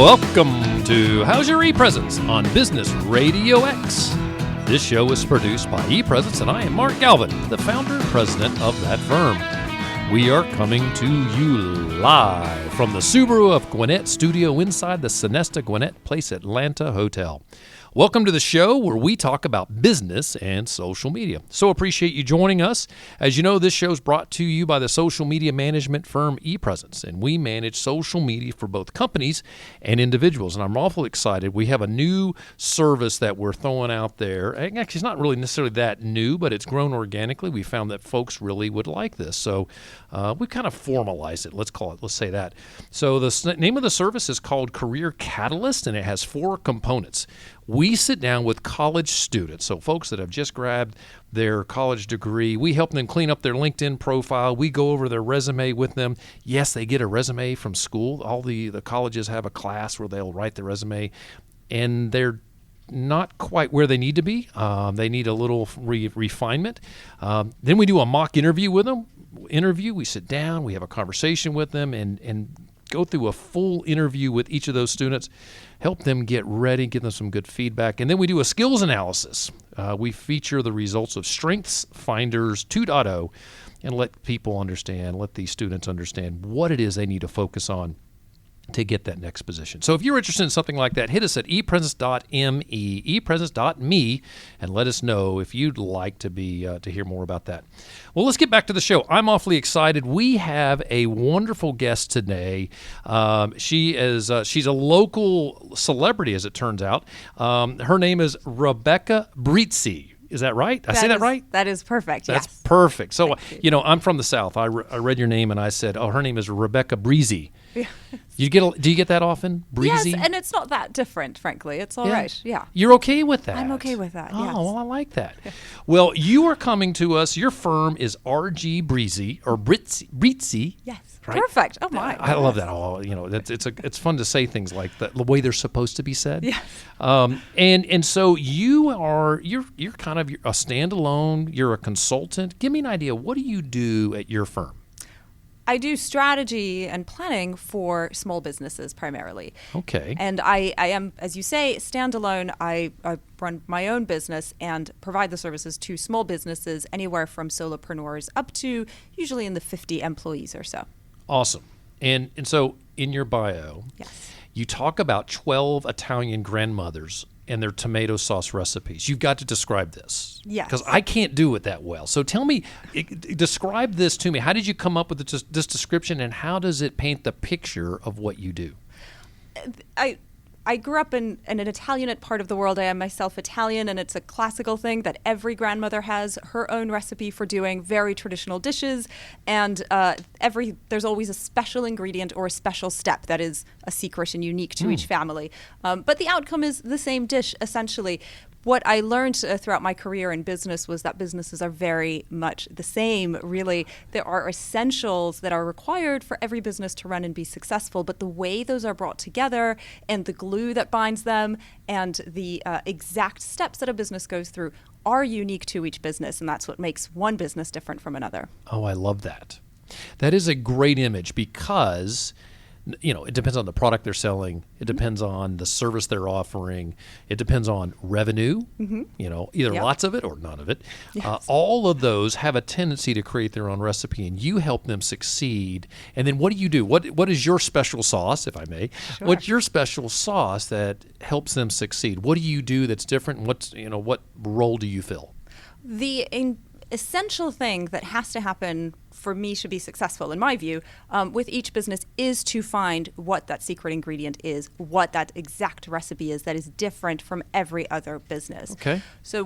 Welcome to How's Your ePresence on Business Radio X. This show is produced by ePresence, and I am Mark Galvin, the founder and president of that firm. We are coming to you live from the Subaru of Gwinnett studio inside the Sonesta Gwinnett Place Atlanta Hotel. Welcome to the show where we talk about business and social media. So appreciate you joining us. As you know, this show is brought to you by the social media management firm ePresence, and we manage social media for both companies and individuals. And I'm awfully excited. We have a new service that we're throwing out there. Actually, it's not really necessarily that new, but it's grown organically. We found that folks really would like this. So we kind of formalized it. Let's say that. So the name of the service is called Career Catalyst, and it has 4 components. We sit down with college students, so folks that have just grabbed their college degree. We help them clean up their LinkedIn profile. We go over their resume with them. Yes, they get a resume from school. All the colleges have a class where they'll write the resume, and they're not quite where they need to be. They need a little refinement. Then we do a mock interview with them. We sit down, we have a conversation with them, and go through a full interview with each of those students, help them get ready, give them some good feedback. And then we do a skills analysis. We feature the results of Strengths Finders 2.0 and let these students understand what it is they need to focus on to get that next position. So if you're interested in something like that, hit us at epresence.me, and let us know if you'd like to hear more about that. Well, let's get back to the show. I'm awfully excited. We have a wonderful guest today. She's a local celebrity, as it turns out. Her name is Rebecca Brizi. Is that right? I say that right? That is perfect. That's yes. perfect. So, I'm from the South. I read your name and I said, her name is Rebecca Brizi. Yeah. Do you get that often? Brizi? Yes, and it's not that different, frankly. It's all right. Yeah. You're okay with that? I'm okay with that, Oh, yes. well, I like that. Well, you are coming to us. Your firm is RG Brizi, or Brizi. Yes. Right? Perfect. Oh, my. I love that. Oh, it's fun to say things like that, the way they're supposed to be said. Yes. And so you're kind of a standalone. You're a consultant. Give me an idea. What do you do at your firm? I do strategy and planning for small businesses primarily. Okay. And I am, as you say, standalone. I run my own business and provide the services to small businesses, anywhere from solopreneurs up to usually in the 50 employees or so. Awesome. And so in your bio, yes, you talk about 12 Italian grandmothers and their tomato sauce recipes. You've got to describe this. Yes. Because I can't do it that well. So tell me, describe this to me. How did you come up with this description, and how does it paint the picture of what you do? I grew up in an Italianate part of the world. I am myself Italian, and it's a classical thing that every grandmother has her own recipe for doing very traditional dishes, and there's always a special ingredient or a special step that is a secret and unique to each family. But the outcome is the same dish, essentially. What I learned throughout my career in business was that businesses are very much the same, really. There are essentials that are required for every business to run and be successful, but the way those are brought together and the glue that binds them and the exact steps that a business goes through are unique to each business, and that's what makes one business different from another. Oh, I love that. That is a great image because it depends on the product they're selling. It depends on the service they're offering. It depends on revenue, either lots of it or none of it. Yes. All of those have a tendency to create their own recipe, and you help them succeed. And then what do you do? What is your special sauce, if I may? Sure. What's your special sauce that helps them succeed? What do you do that's different? What role do you fill? The essential thing that has to happen for me to be successful, in my view, with each business is to find what that secret ingredient is, what that exact recipe is that is different from every other business. Okay. So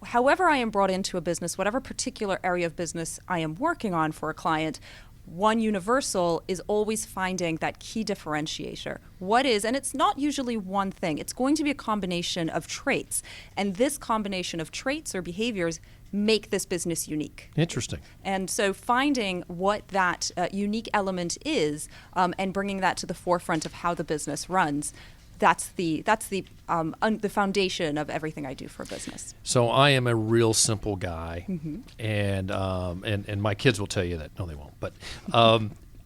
however I am brought into a business, whatever particular area of business I am working on for a client, one universal is always finding that key differentiator. What is, and it's not usually one thing, it's going to be a combination of traits. And this combination of traits or behaviors make this business unique. Interesting. And so finding what that unique element is and bringing that to the forefront of how the business runs, that's the foundation of everything I do for business. So I am a real simple guy, and my kids will tell you that. No, they won't. But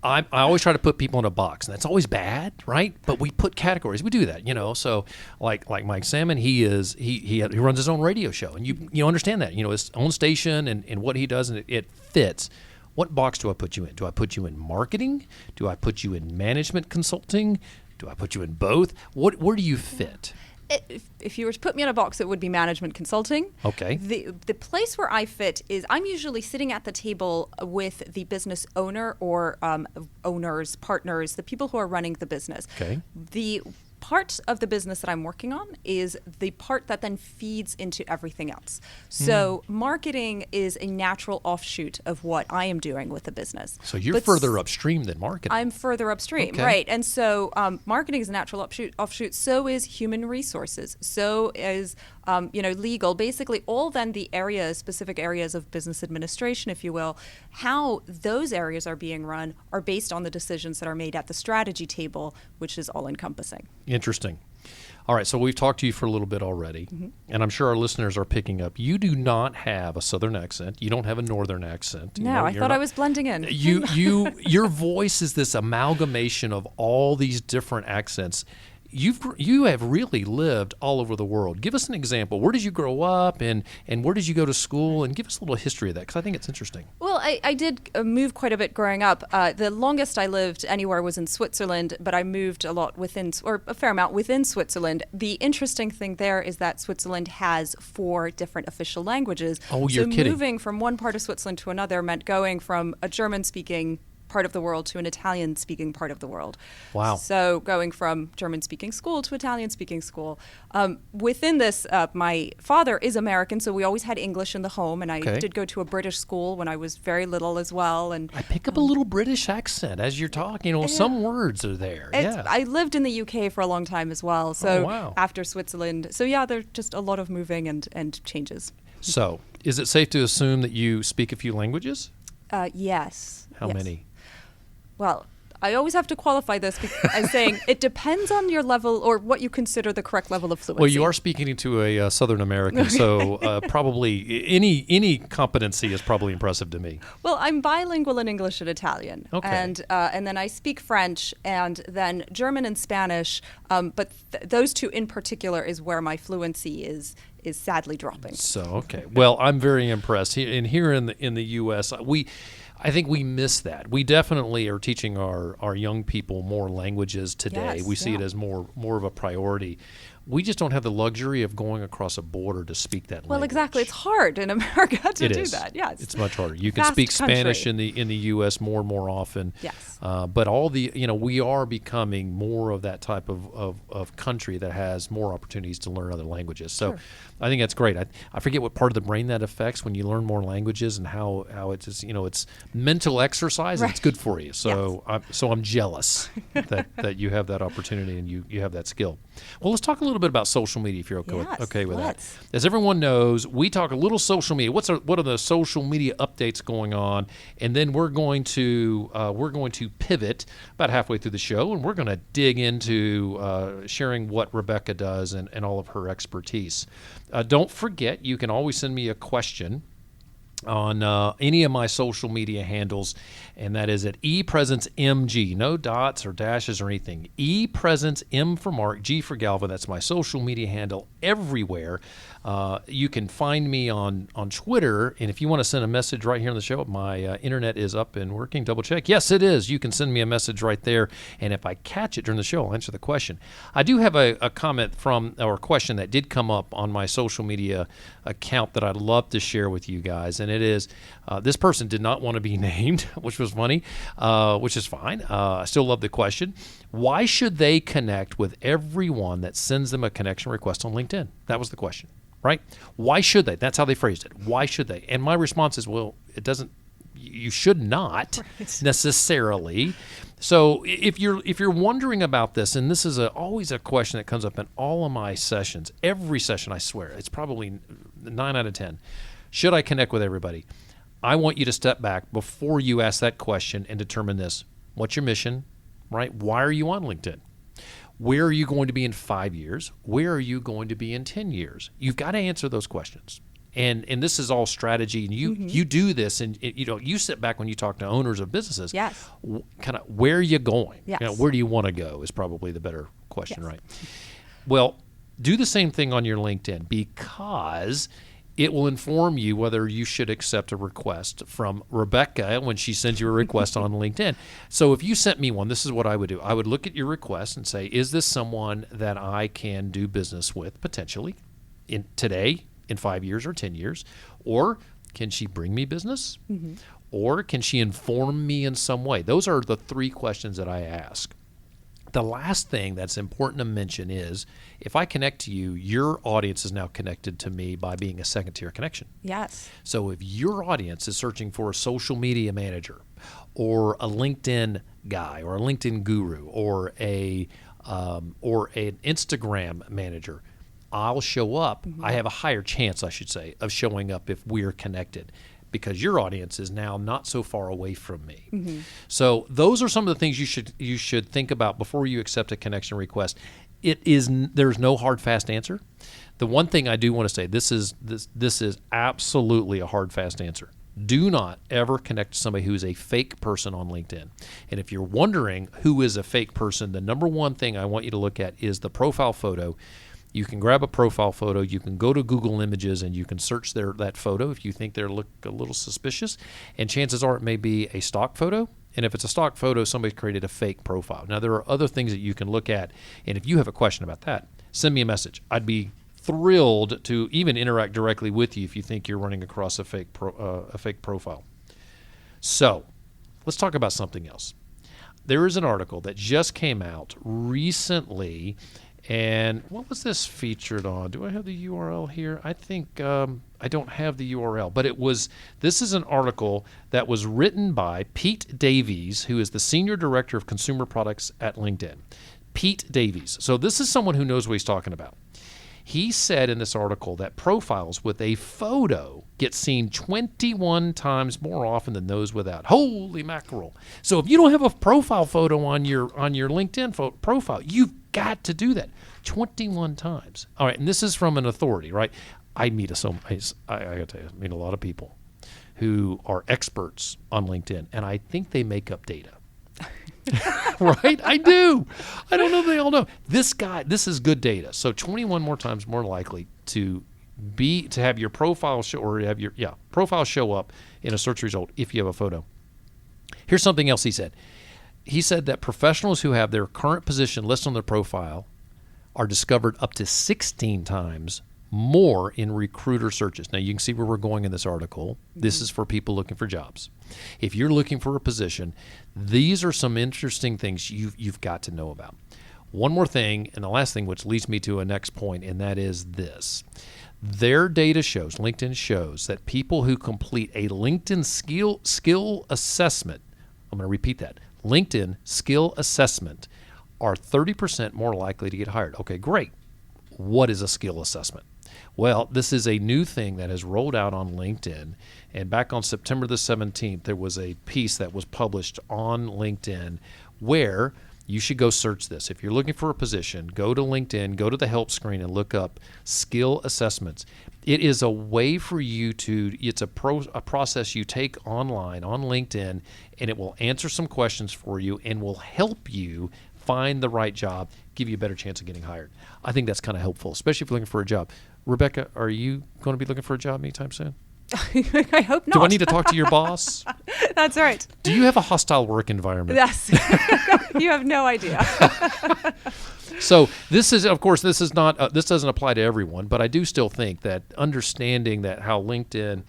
I always try to put people in a box, and that's always bad, right? But we put categories. We do that, So like Mike Salmon, he runs his own radio show, and you understand that, his own station and what he does, and it fits. What box do I put you in? Do I put you in marketing? Do I put you in management consulting? Do I put you in both? Where do you fit? If you were to put me in a box, it would be management consulting. Okay. The place where I fit is I'm usually sitting at the table with the business owner or owners, partners, the people who are running the business. Okay. The part of the business that I'm working on is the part that then feeds into everything else. So marketing is a natural offshoot of what I am doing with the business. So you're further upstream than marketing. I'm further upstream, okay. Right. And so marketing is a natural offshoot. So is human resources. So is legal. Basically, all then the specific areas of business administration, if you will, how those areas are being run are based on the decisions that are made at the strategy table, which is all-encompassing. Interesting. All right, so we've talked to you for a little bit already, and I'm sure our listeners are picking up. You do not have a Southern accent. You don't have a Northern accent. No, I thought I was blending in. Your voice is this amalgamation of all these different accents. You have really lived all over the world. Give us an example. Where did you grow up, and where did you go to school? And give us a little history of that, because I think it's interesting. Well, I did move quite a bit growing up. The longest I lived anywhere was in Switzerland, but I moved a fair amount within Switzerland. The interesting thing there is that Switzerland has 4 different official languages. Oh, you're kidding. So moving from one part of Switzerland to another meant going from a German-speaking part of the world to an Italian-speaking part of the world. Wow. So going from German-speaking school to Italian-speaking school. Within this, my father is American, so we always had English in the home, and I did go to a British school when I was very little as well. And I pick up a little British accent as you're talking. Some words are there. I lived in the UK for a long time as well, so after Switzerland. So there's just a lot of moving and changes. So is it safe to assume that you speak a few languages? Yes. How many? Well, I always have to qualify this by saying it depends on your level or what you consider the correct level of fluency. Well, you are speaking to a Southern American, so probably any competency is probably impressive to me. Well, I'm bilingual in English and Italian, and then I speak French and then German and Spanish. But those 2 in particular is where my fluency is sadly dropping. So okay, well, I'm very impressed. And here in the U.S., I think we miss that. We definitely are teaching our young people more languages today. We see it as more of a priority. We just don't have the luxury of going across a border to speak that language. Well, exactly. It's hard in America to do that. Yes, it's much harder. You can speak Spanish in the U.S. more and more often. Yes. But we are becoming more of that type of country that has more opportunities to learn other languages. So I think that's great. I forget what part of the brain that affects when you learn more languages and how it's just, it's mental exercise and it's good for you. So I'm jealous that you have that opportunity and you have that skill. Well, let's talk a little bit about social media if you're okay with that. As everyone knows, we talk a little social media. What are the social media updates going on? And then we're going to pivot about halfway through the show, and we're going to dig into sharing what Rebecca does and all of her expertise. Don't forget, you can always send me a question on any of my social media handles, and that is at ePresenceMG. No dots or dashes or anything. ePresence, M for Mark, G for Galvin. That's my social media handle everywhere. You can find me on Twitter, and if you want to send a message right here on the show, my internet is up and working. Double check. Yes, it is. You can send me a message right there, and if I catch it during the show, I'll answer the question. I do have a comment or a question that did come up on my social media account that I'd love to share with you guys, and it is, this person did not want to be named, which was funny, which is fine. I still love the question. Why should they connect with everyone that sends them a connection request on LinkedIn? That was the question, right? Why should they? That's how they phrased it. Why should they? And my response is, well, you should not necessarily. So if you're wondering about this, and this is always a question that comes up in all of my sessions, every session, I swear, it's probably 9 out of 10. Should I connect with everybody? I want you to step back before you ask that question and determine this. What's your mission, right? Why are you on LinkedIn? Where are you going to be in 5 years? Where are you going to be in 10 years? You've got to answer those questions. And this is all strategy, and you do this, and you sit back when you talk to owners of businesses. Yes. Kind of where are you going? Yes. Where do you want to go is probably the better question, Yes. right? Well, do the same thing on your LinkedIn, because it will inform you whether you should accept a request from Rebecca when she sends you a request on LinkedIn. So if you sent me one, this is what I would do. I would look at your request and say, is this someone that I can do business with potentially today, in 5 years or 10 years? Or can she bring me business? Or can she inform me in some way? Those are the 3 questions that I ask. The last thing that's important to mention is, if I connect to you, your audience is now connected to me by being a second-tier connection. Yes. So if your audience is searching for a social media manager or a LinkedIn guy or a LinkedIn guru or an Instagram manager, I'll show up. I have a higher chance, I should say, of showing up if we're connected, because your audience is now not so far away from me. So those are some of the things you should think about before you accept a connection request. There's no hard fast answer. The one thing I do want to say, this is absolutely a hard fast answer. Do not ever connect to somebody who is a fake person on LinkedIn. And if you're wondering who is a fake person, the number one thing I want you to look at is the profile photo. You can grab a profile photo. You can go to Google Images and you can search that photo if you think they look a little suspicious. And chances are it may be a stock photo. And if it's a stock photo, somebody created a fake profile. Now, there are other things that you can look at. And if you have a question about that, send me a message. I'd be thrilled to even interact directly with you if you think you're running across a fake profile. So let's talk about something else. There is an article that just came out recently. And what was this featured on? Do I have the URL here? I think I don't have the URL, but this is an article that was written by Pete Davies, who is the Senior Director of Consumer Products at LinkedIn. Pete Davies. So this is someone who knows what he's talking about. He said in this article that profiles with a photo get seen 21 times more often than those without. Holy mackerel. So if you don't have a profile photo on your LinkedIn profile, you've got to do that 21 times. All right, and this is from an authority, right? I got to tell you, I meet a lot of people who are experts on LinkedIn, and I think they make up data. Right? I do. I don't know if they all know. This is good data. So 21 more times more likely to have your profile show, or have your profile show up in a search result if you have a photo. Here's something else he said. He said that professionals who have their current position listed on their profile are discovered up to 16 times more in recruiter searches. Now, you can see where we're going in this article. This is for people looking for jobs. If you're looking for a position, these are some interesting things you've got to know about. One more thing, and the last thing, which leads me to a next point, and that is this. Their data shows, LinkedIn shows, that people who complete a LinkedIn skill assessment, I'm going to repeat that, LinkedIn skill assessment, are 30% more likely to get hired. Okay, great. What is a skill assessment? Well, this is a new thing that has rolled out on LinkedIn. And back on September the 17th, there was a piece that was published on LinkedIn where you should go search this. If you're looking for a position, go to LinkedIn, go to the help screen and look up skill assessments. It is a way for you it's a process you take online on LinkedIn, and it will answer some questions for you and will help you find the right job, give you a better chance of getting hired. I think that's kind of helpful, especially if you're looking for a job. Rebecca, are you going to be looking for a job anytime soon? I hope not. Do I need to talk to your boss? That's right. Do you have a hostile work environment? Yes. You have no idea. So this is, of course, this doesn't apply to everyone, but I do still think that understanding that how LinkedIn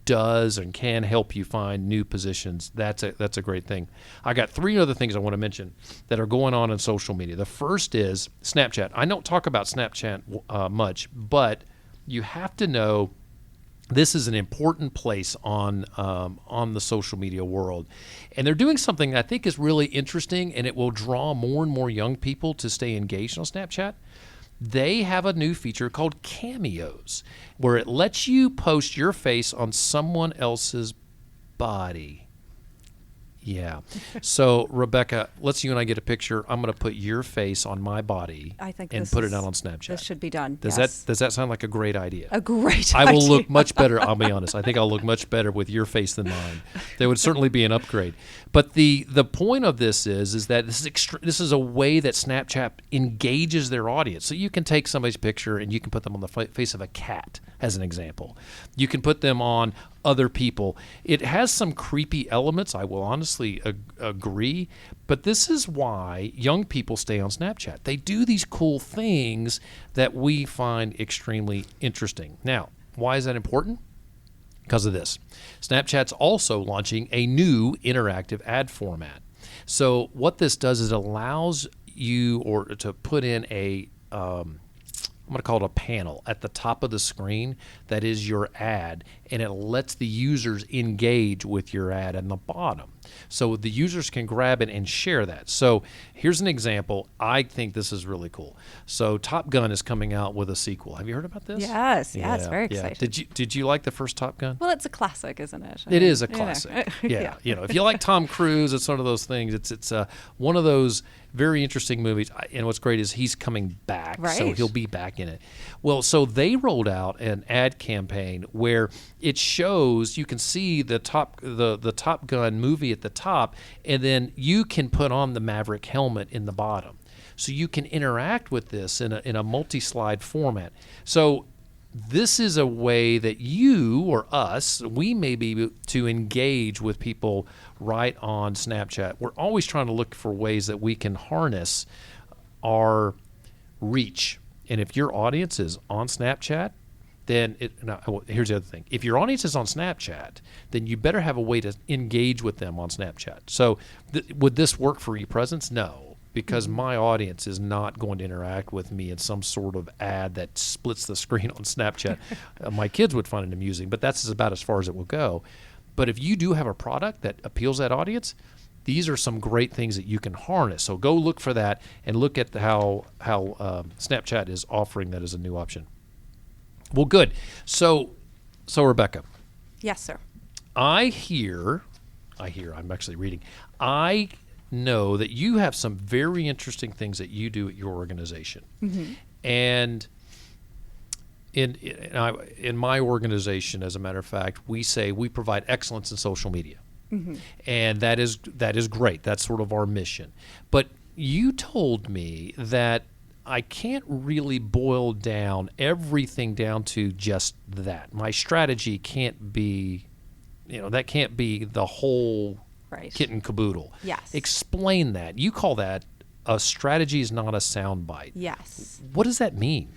does and can help you find new positions, that's a great thing. I got 3 other things I want to mention that are going on in social media. The first is Snapchat. I don't talk about Snapchat much, but you have to know this is an important place on the social media world. And they're doing something that I think is really interesting, and it will draw more and more young people to stay engaged on Snapchat. They have a new feature called Cameos, where it lets you post your face on someone else's body. Yeah. So, Rebecca, let's you and I get a picture. I'm going to put your face on my body I think and put it out on Snapchat. This should be done. Does that sound like a great idea? A great I idea. will look much better. I'll be honest. I think I'll look much better with your face than mine. There would certainly be an upgrade. But the point of this is that this is a way that Snapchat engages their audience. So you can take somebody's picture and you can put them on the face of a cat, as an example. You can put them on other people. It has some creepy elements, I will honestly agree, but this is why young people stay on Snapchat. They do these cool things that we find extremely interesting. Now, why is that important? Because of this. Snapchat's also launching a new interactive ad format. So what this does is it allows you to put in I'm going to call it a panel at the top of the screen that is your ad, and it lets the users engage with your ad in the bottom. So the users can grab it and share that. So here's an example. I think this is really cool. So Top Gun is coming out with a sequel. Have you heard about this? Yes, it's very exciting. Did you like the first Top Gun? Well, it's a classic, isn't it? It is a classic. Yeah. If you like Tom Cruise, it's one of those things. It's one of those very interesting movies. And what's great is he's coming back, right. So he'll be back in it. Well, so they rolled out an ad campaign where it shows, you can see the Top Gun movie at the top, and then you can put on the Maverick helmet in the bottom. So you can interact with this in a multi-slide format. So this is a way that you or us, we may be to engage with people right on Snapchat. We're always trying to look for ways that we can harness our reach. And if your audience is on Snapchat, then here's the other thing. If your audience is on Snapchat, then you better have a way to engage with them on Snapchat. So would this work for ePresence? No, because my audience is not going to interact with me in some sort of ad that splits the screen on Snapchat. My kids would find it amusing, but that's about as far as it will go. But if you do have a product that appeals to that audience, these are some great things that you can harness. So go look for that and look at how Snapchat is offering that as a new option. Well, good. So Rebecca. Yes, sir. I'm actually reading. I know that you have some very interesting things that you do at your organization. Mm-hmm. And in my organization, as a matter of fact, we say we provide excellence in social media. Mm-hmm. And that is great. That's sort of our mission. But you told me that I can't really boil down everything down to just that. My strategy can't be, that can't be the whole kit and caboodle. Yes. Explain that. You call that a strategy is not a soundbite. Yes. What does that mean?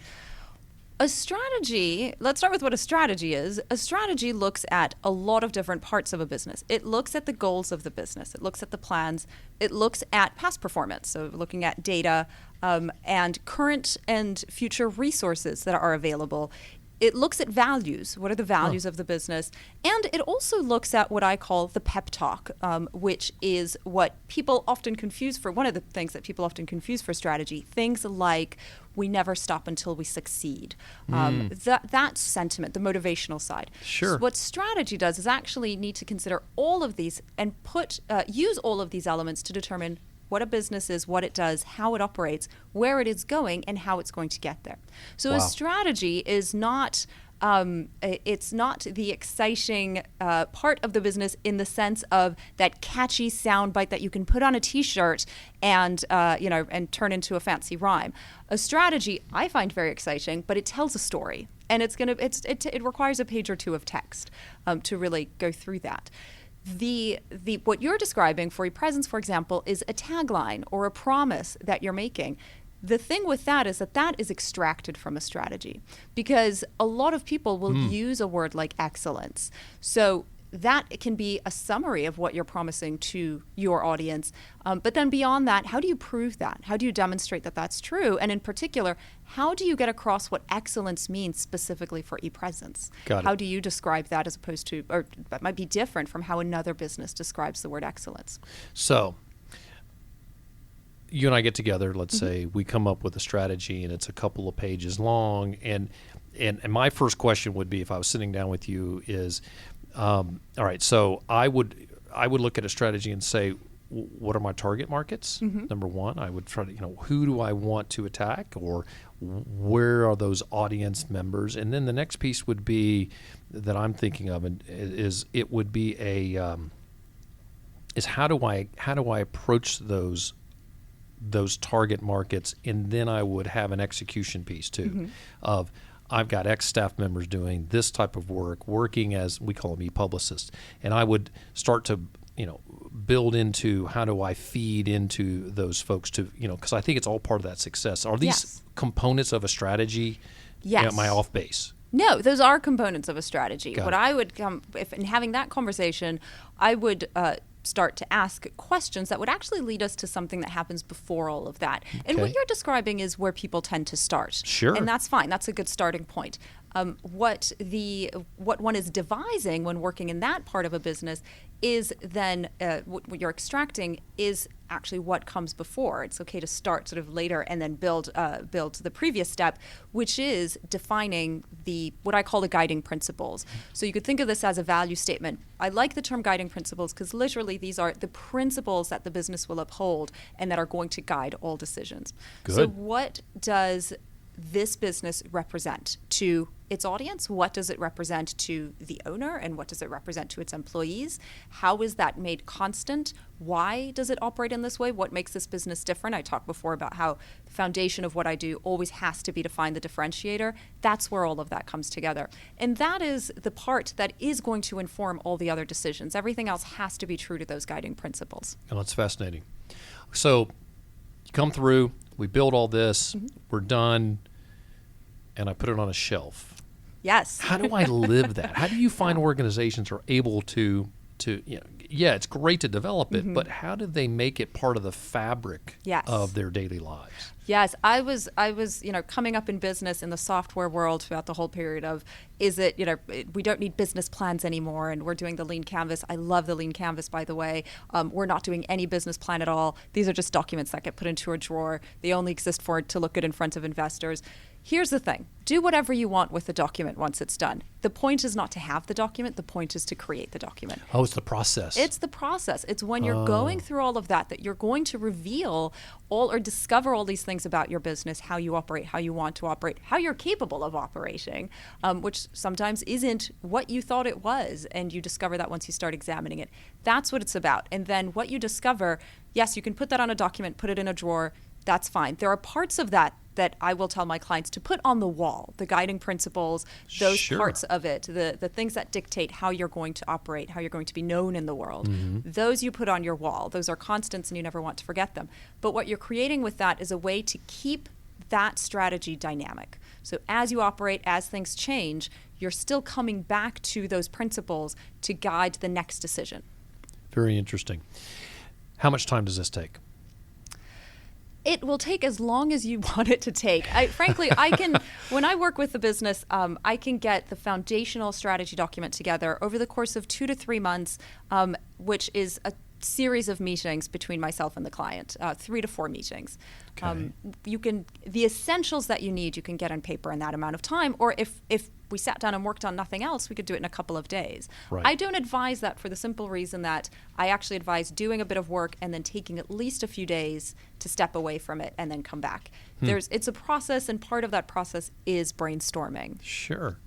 A strategy, let's start with what a strategy is. A strategy looks at a lot of different parts of a business. It looks at the goals of the business. It looks at the plans. It looks at past performance, so looking at data and current and future resources that are available. It looks at values. What are the values of the business? And it also looks at what I call the pep talk, which is what people often confuse for one of the things that people often confuse for strategy. Things like we never stop until we succeed. That sentiment, the motivational side. Sure. So what strategy does is actually need to consider all of these and use all of these elements to determine what a business is, what it does, how it operates, where it is going, and how it's going to get there. So a strategy is not it's not the exciting part of the business in the sense of that catchy soundbite that you can put on a T-shirt and and turn into a fancy rhyme. A strategy I find very exciting, but it tells a story, and it requires a page or two of text to really go through that. The what you're describing for ePresence, for example, is a tagline or a promise that you're making. The thing with that is extracted from a strategy, because a lot of people will use a word like excellence. So that can be a summary of what you're promising to your audience. But then beyond that, how do you prove that? How do you demonstrate that that's true? And in particular, how do you get across what excellence means specifically for ePresence? Got it. How do you describe that as opposed to, or that might be different from how another business describes the word excellence? So you and I get together, let's say we come up with a strategy and it's a couple of pages long. And my first question would be, if I was sitting down with you, is, all right, so I would I would look at a strategy and say, what are my target markets? Number one, I would try to, who do I want to attack, or where are those audience members? And then the next piece would be that I'm thinking of is how do I approach those target markets, and then I would have an execution piece too, of I've got X staff members doing this type of work, working as, we call them e-publicists, and I would start to build into how do I feed into those folks to, because I think it's all part of that success. Are these components of a strategy? Yes. Am I off base? No, those are components of a strategy. Got What it. I would if in having that conversation, I would start to ask questions that would actually lead us to something that happens before all of that. And what Okay. you're describing is where people tend to start. Sure. And that's fine. That's a good starting point. What one is devising when working in that part of a business is then what you're extracting is actually what comes before. It's okay to start sort of later and then build the previous step, which is defining what I call the guiding principles. So you could think of this as a value statement. I like the term guiding principles because literally these are the principles that the business will uphold and that are going to guide all decisions. Good. So what does this business represent to its audience? What does it represent to the owner, and what does it represent to its employees? How is that made constant? Why does it operate in this way? What makes this business different? I talked before about how the foundation of what I do always has to be to find the differentiator. That's where all of that comes together. And that is the part that is going to inform all the other decisions. Everything else has to be true to those guiding principles. Oh, that's fascinating. So you come through, we build all this, we're done, and I put it on a shelf. Yes. How do I live that? How do you find organizations are able to it's great to develop it, but how do they make it part of the fabric Yes. of their daily lives? Yes, I was, coming up in business in the software world throughout the whole period of, we don't need business plans anymore, and we're doing the lean canvas. I love the lean canvas, by the way. We're not doing any business plan at all. These are just documents that get put into a drawer. They only exist to look good in front of investors. Here's the thing. Do whatever you want with the document once it's done. The point is not to have the document. The point is to create the document. Oh, it's the process. It's the process. It's when you're going through all of that you're going to reveal or discover all these things about your business, how you operate, how you want to operate, how you're capable of operating, which sometimes isn't what you thought it was. And you discover that once you start examining it. That's what it's about. And then what you discover, yes, you can put that on a document, put it in a drawer. That's fine. There are parts of that I will tell my clients to put on the wall, the guiding principles, those Sure. parts of it, the things that dictate how you're going to operate, how you're going to be known in the world. Those you put on your wall. Those are constants and you never want to forget them. But what you're creating with that is a way to keep that strategy dynamic. So as you operate, as things change, you're still coming back to those principles to guide the next decision. Very interesting. How much time does this take? It will take as long as you want it to take. Frankly, when I work with the business, I can get the foundational strategy document together over the course of 2 to 3 months, which is a series of meetings between myself and the client, 3 to 4 meetings. Okay. The essentials that you need, you can get on paper in that amount of time, or if we sat down and worked on nothing else, we could do it in a couple of days. Right. I don't advise that for the simple reason that I actually advise doing a bit of work and then taking at least a few days to step away from it and then come back. It's a process, and part of that process is brainstorming. Sure.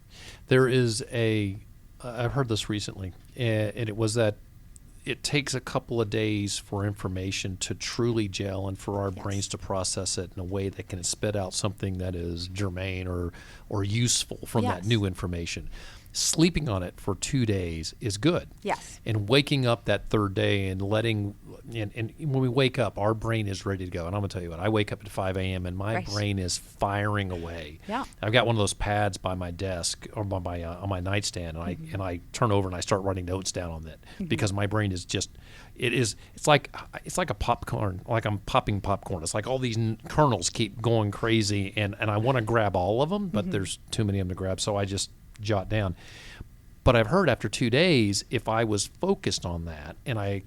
There is I've heard this recently, and it was that it takes a couple of days for information to truly gel and for our brains to process it in a way that can spit out something that is germane or useful from that new information. Sleeping on it for 2 days is good. Yes. And waking up that third day and and when we wake up, our brain is ready to go. And I'm going to tell you what, I wake up at 5 a.m. and my brain is firing away. Yeah. I've got one of those pads by my desk or on my nightstand, and I turn over and I start writing notes down on it because my brain is just, it's like a popcorn, like I'm popping popcorn. It's like all these kernels keep going crazy, and I want to grab all of them, but there's too many of them to grab, so I just jot down. But I've heard after 2 days, if I was focused on that and I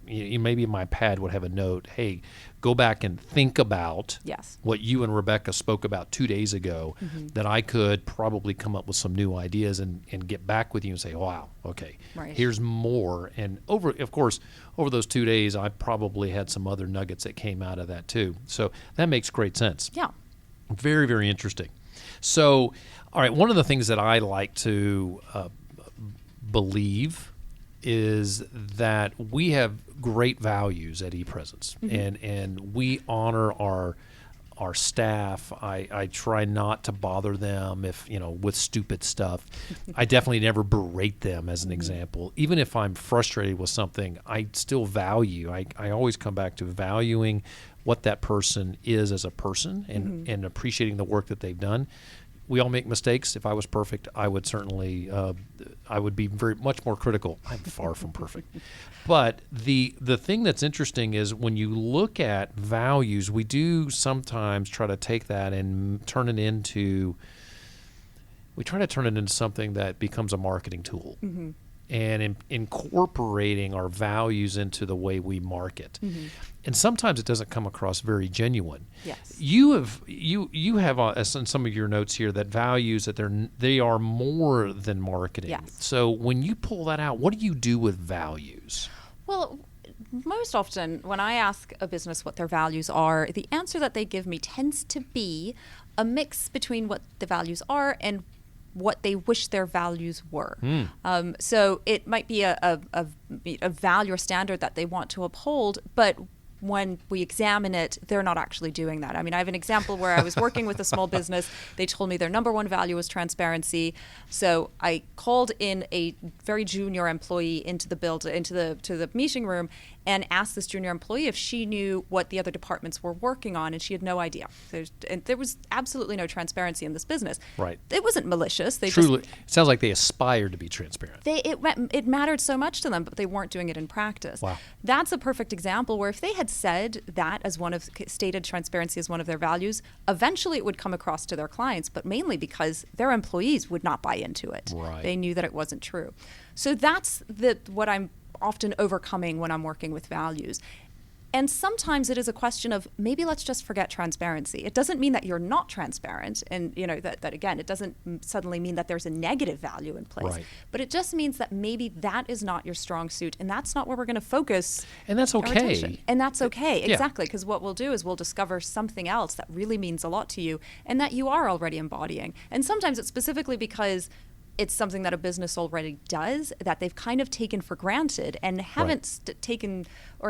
maybe my pad would have a note, hey, go back and think about Yes. what you and Rebecca spoke about 2 days ago, that I could probably come up with some new ideas and get back with you and say, wow, okay, Right. here's more. And of course, over those 2 days, I probably had some other nuggets that came out of that too. So that makes great sense. Yeah. Very, very interesting. So, all right, one of the things that I like to believe is that we have great values at ePresence, and we honor our staff. I try not to bother them with stupid stuff. I definitely never berate them, as an example. Even if I'm frustrated with something, I still value. I always come back to valuing what that person is as a person, and appreciating the work that they've done. We all make mistakes. If I was perfect, I would certainly, I would be very much more critical. I'm far from perfect. But the thing that's interesting is when you look at values, we do sometimes try to take that and turn it into something that becomes a marketing tool. And incorporating our values into the way we market. And sometimes it doesn't come across very genuine. Yes. You have in some of your notes here that values that they are more than marketing. Yes. So when you pull that out, what do you do with values? Well, most often when I ask a business what their values are, the answer that they give me tends to be a mix between what the values are and what they wish their values were. So it might be a value or standard that they want to uphold, but when we examine it, they're not actually doing that. I mean, I have an example where I was working with a small business. They told me their number one value was transparency. So I called in a very junior employee into the meeting room and asked this junior employee if she knew what the other departments were working on, and she had no idea. There was absolutely no transparency in this business. Right. It wasn't malicious. They Truly, it sounds like they aspired to be transparent. It mattered so much to them, but they weren't doing it in practice. Wow. That's a perfect example where if they had said that stated transparency as one of their values, eventually it would come across to their clients, but mainly because their employees would not buy into it. Right. They knew that it wasn't true. So that's what I'm often overcoming when I'm working with values. And sometimes it is a question of maybe let's just forget transparency. It doesn't mean that you're not transparent, and that again, it doesn't suddenly mean that there's a negative value in place. Right. But it just means that maybe that is not your strong suit, and that's not where we're going to focus. And that's our okay. attention. And that's okay, Yeah. exactly, because what we'll do is we'll discover something else that really means a lot to you and that you are already embodying. And sometimes it's specifically because it's something that a business already does that they've kind of taken for granted and haven't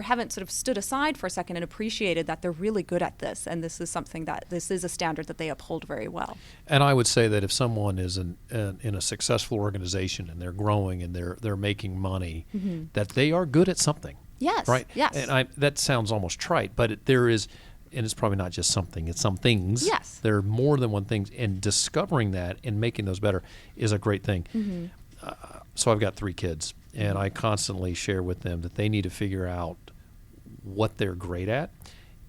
haven't sort of stood aside for a second and appreciated that they're really good at this, and this is a standard that they uphold very well. And I would say that if someone is in a successful organization and they're growing and they're making money, that they are good at something. Yes. Right. Yes. And that sounds almost trite, but there is. And it's probably not just something, it's some things. Yes. There are more than one thing, and discovering that and making those better is a great thing. So I've got 3 kids, and I constantly share with them that they need to figure out what they're great at.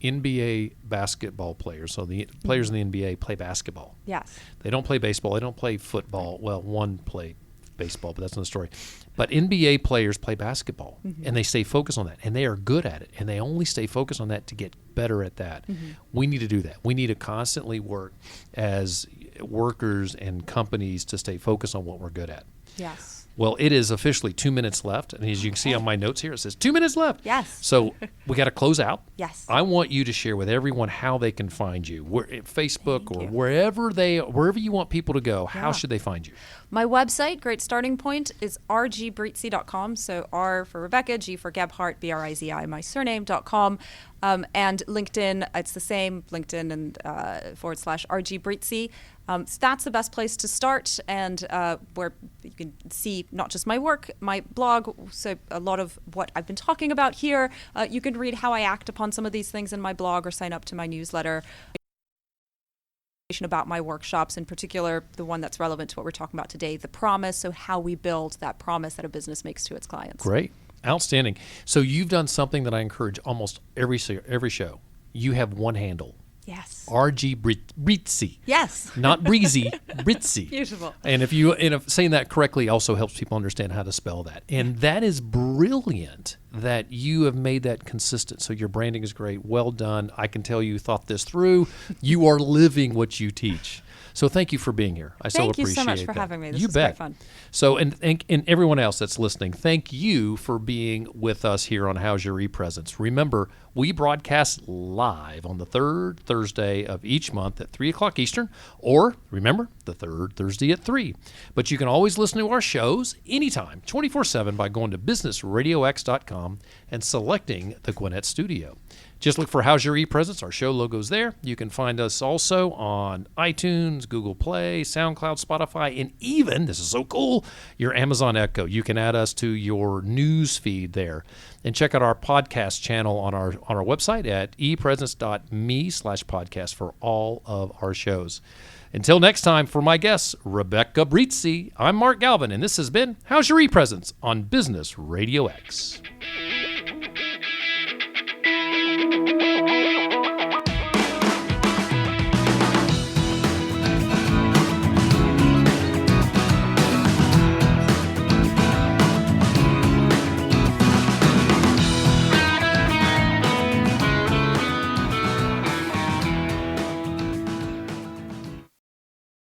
NBA basketball players, so the players in the NBA play basketball. Yes. They don't play baseball, they don't play football. Well, one played baseball, but that's another story. But NBA players play basketball, and they stay focused on that, and they are good at it, and they only stay focused on that to get better at that. We need to do that. We need to constantly work as workers and companies to stay focused on what we're good at. Yes. Well, it is officially 2 minutes left, and as you can see on my notes here, it says 2 minutes left. Yes. So we got to close out. Yes. I want you to share with everyone how they can find you, Facebook Thank or you. wherever you want people to go. How Yeah. should they find you? My website, great starting point, is rgbrizi.com. So R for Rebecca, G for Gebhardt, Brizi, my surname.com. And LinkedIn, it's the same, LinkedIn and /RG Brizi. So that's the best place to start, and where you can see not just my work, my blog, so a lot of what I've been talking about here. You can read how I act upon some of these things in my blog or sign up to my newsletter. About my workshops, in particular the one that's relevant to what we're talking about today, the promise, so how we build that promise that a business makes to its clients. Great. Outstanding. So you've done something that I encourage almost every show. You have one handle. Yes. R.G. Brizi. Yes. Not Brizi, Brizi. Beautiful. And if saying that correctly also helps people understand how to spell that. And that is brilliant that you have made that consistent. So your branding is great. Well done. I can tell you thought this through. You are living what you teach. So thank you for being here. I so appreciate it. Thank you so much for having me. This you is bet. quite fun. So, and everyone else that's listening, thank you for being with us here on How's Your ePresence. Remember, we broadcast live on the third Thursday of each month at 3 o'clock Eastern, or remember, the third Thursday at 3. But you can always listen to our shows anytime, 24/7, by going to businessradiox.com and selecting the Gwinnett Studio. Just look for How's Your ePresence. Our show logo's there. You can find us also on iTunes, Google Play, SoundCloud, Spotify, and even, this is so cool, your Amazon Echo. You can add us to your news feed there. And check out our podcast channel on our website at epresence.me/podcast for all of our shows. Until next time, for my guest, Rebecca Brizi, I'm Mark Galvin, and this has been How's Your ePresence on Business Radio X.